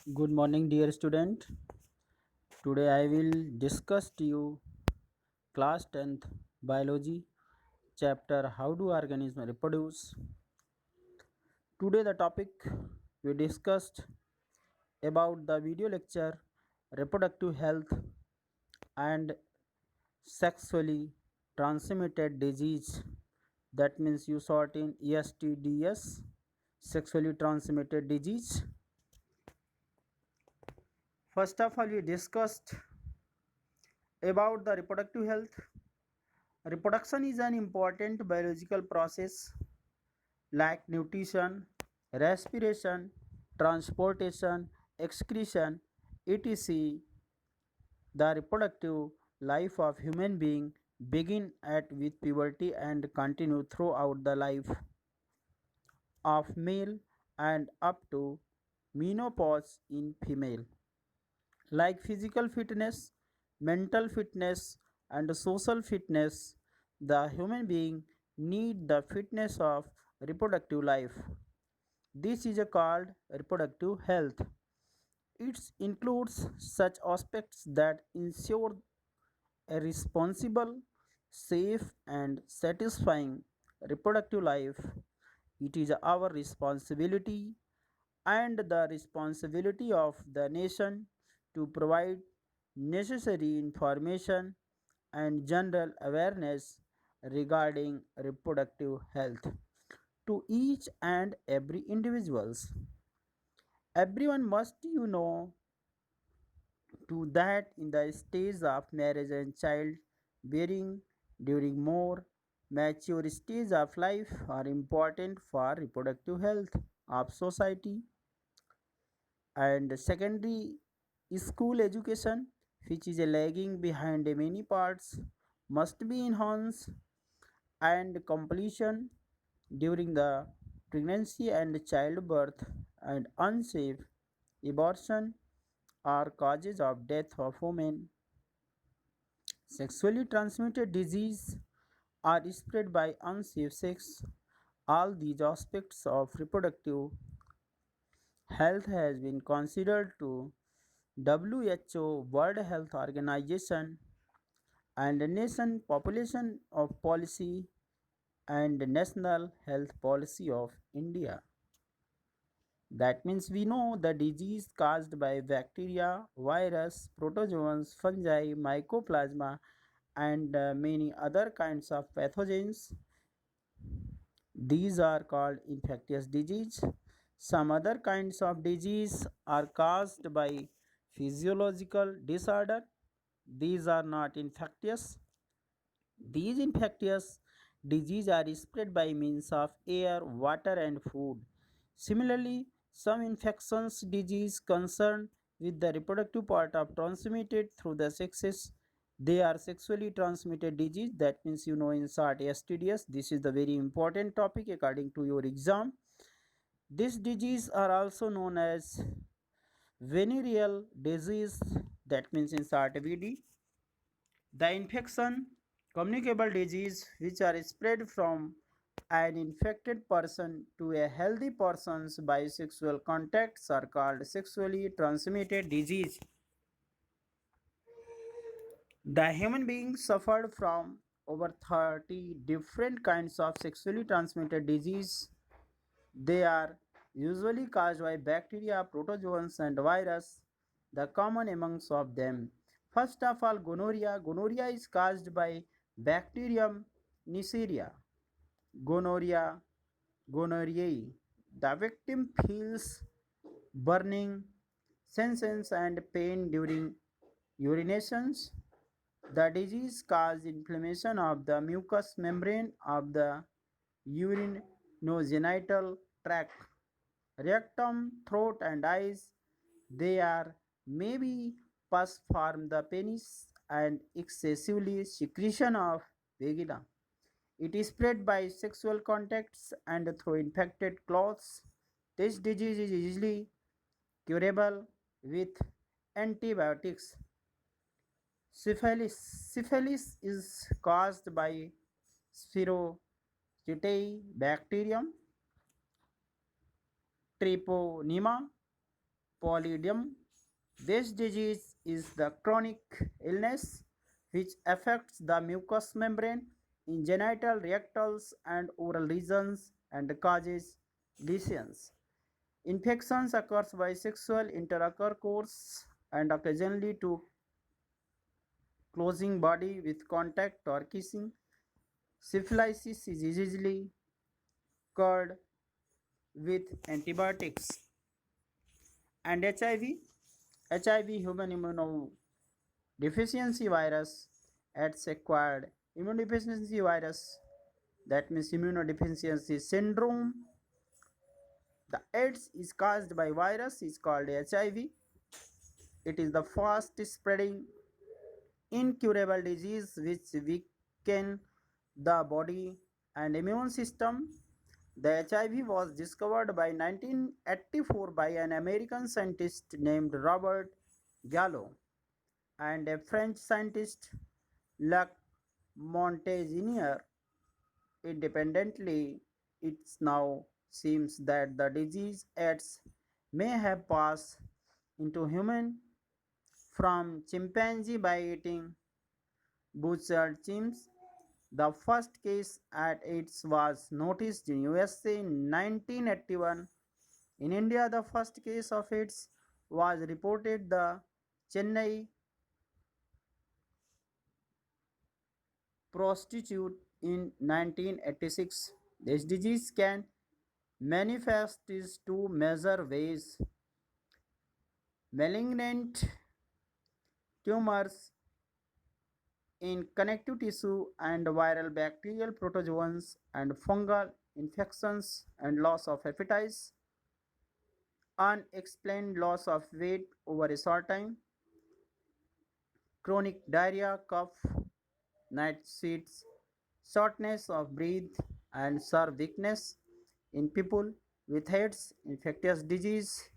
Good morning, dear student. Today I will discuss to you class 10th biology chapter how do organisms reproduce. Today the topic we discussed about the video lecture reproductive health and sexually transmitted disease. That means you sort in STDs, sexually transmitted disease. First of all, we discussed about the reproductive health. Reproduction is an important biological process like nutrition, respiration, transportation, excretion, etc. The reproductive life of human being begin at with puberty and continue throughout the life of male and up to menopause in female. Like physical fitness, mental fitness, and social fitness, the human being need the fitness of reproductive life. This is called reproductive health. It includes such aspects that ensure a responsible, safe, and satisfying reproductive life. It is our responsibility and the responsibility of the nation to provide necessary information and general awareness regarding reproductive health to each and every individuals. Everyone must to that in the stage of marriage and child bearing during more mature stage of life are important for reproductive health of society. And secondary school education, which is a lagging behind many parts, must be enhanced, and completion during the pregnancy and childbirth and unsafe abortion are causes of death of women. Sexually transmitted disease are spread by unsafe sex. All these aspects of reproductive health has been considered to WHO, World Health Organization, and nation population of policy and national health policy of India. That means we know the disease caused by bacteria, virus, protozoans, fungi, mycoplasma, and many other kinds of pathogens. These are called infectious disease. Some other kinds of disease are caused by physiological disorder. These are not infectious. These infectious diseases are spread by means of air, water, and food. Similarly, some infections disease concerned with the reproductive part of transmitted through the sexes. They are sexually transmitted disease. That means in short STDs. This is the very important topic according to your exam. These diseases are also known as venereal disease. That means in short VD. The infection, communicable disease which are spread from an infected person to a healthy person's by sexual contacts are called sexually transmitted disease. The human being suffered from over 30 different kinds of sexually transmitted disease. They are usually caused by bacteria, protozoans, and virus. The common amongst of them. First of all, gonorrhea. Gonorrhea is caused by Bacterium Neisseria. Gonorrhea, gonorrhea. The victim feels burning sensations and pain during urinations. The disease causes inflammation of the mucous membrane of the urinogenital tract, rectum, throat, and eyes. They are maybe pus from the penis and excessively secretion of vagina. It is spread by sexual contacts and through infected clothes. This disease is easily curable with antibiotics. Syphilis. Syphilis is caused by Spiroceti bacterium, treponema, Polydium. This disease is the chronic illness which affects the mucous membrane in genital, rectals, and oral regions and causes lesions. Infections occurs by sexual intercourse and occasionally to closing body with contact or kissing. Syphilis is usually cured with antibiotics. And HIV human immunodeficiency virus, AIDS acquired immunodeficiency virus, that means immunodeficiency syndrome. The AIDS is caused by virus is called HIV. It is the fast spreading incurable disease which weaken the body and immune system. The HIV was discovered by 1984 by an American scientist named Robert Gallo and a French scientist, Luc Montagnier. Independently, it now seems that the disease AIDS may have passed into human from chimpanzee by eating butchered chimps. The first case at AIDS was noticed in USA in 1981. In India, the first case of AIDS was reported the Chennai prostitute in 1986. This disease can manifest in two major ways: malignant tumors in connective tissue and viral bacterial protozoans and fungal infections and loss of appetite, unexplained loss of weight over a short time, chronic diarrhea, cough, night sweats, shortness of breath, and nerve weakness in people with AIDS, infectious disease,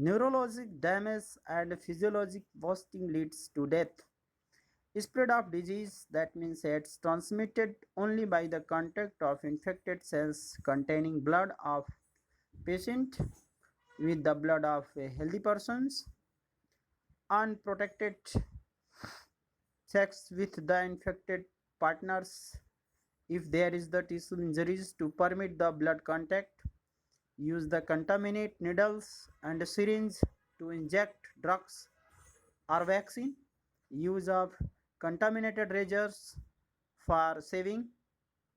neurologic damage, and physiologic wasting leads to death. Spread of disease, that means AIDS transmitted only by the contact of infected cells containing blood of patient with the blood of a healthy persons. Unprotected sex with the infected partners. If there is the tissue injuries to permit the blood contact, use the contaminate needles and syringe to inject drugs or vaccine. Use of contaminated razors for saving.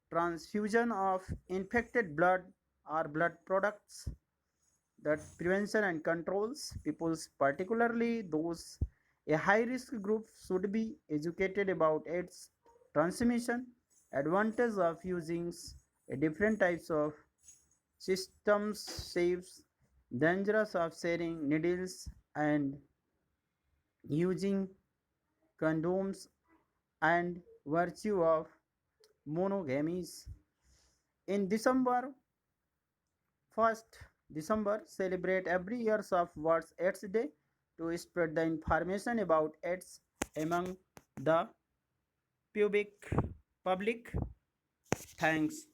Transfusion of infected blood or blood products. That prevention and controls people's, particularly those a high risk group, should be educated about its transmission, advantage of using a different types of systems, saves, dangers of sharing needles and using condoms, and virtue of monogamies. In December 1st, December celebrate every year of World AIDS Day to spread the information about AIDS among the public. Thanks.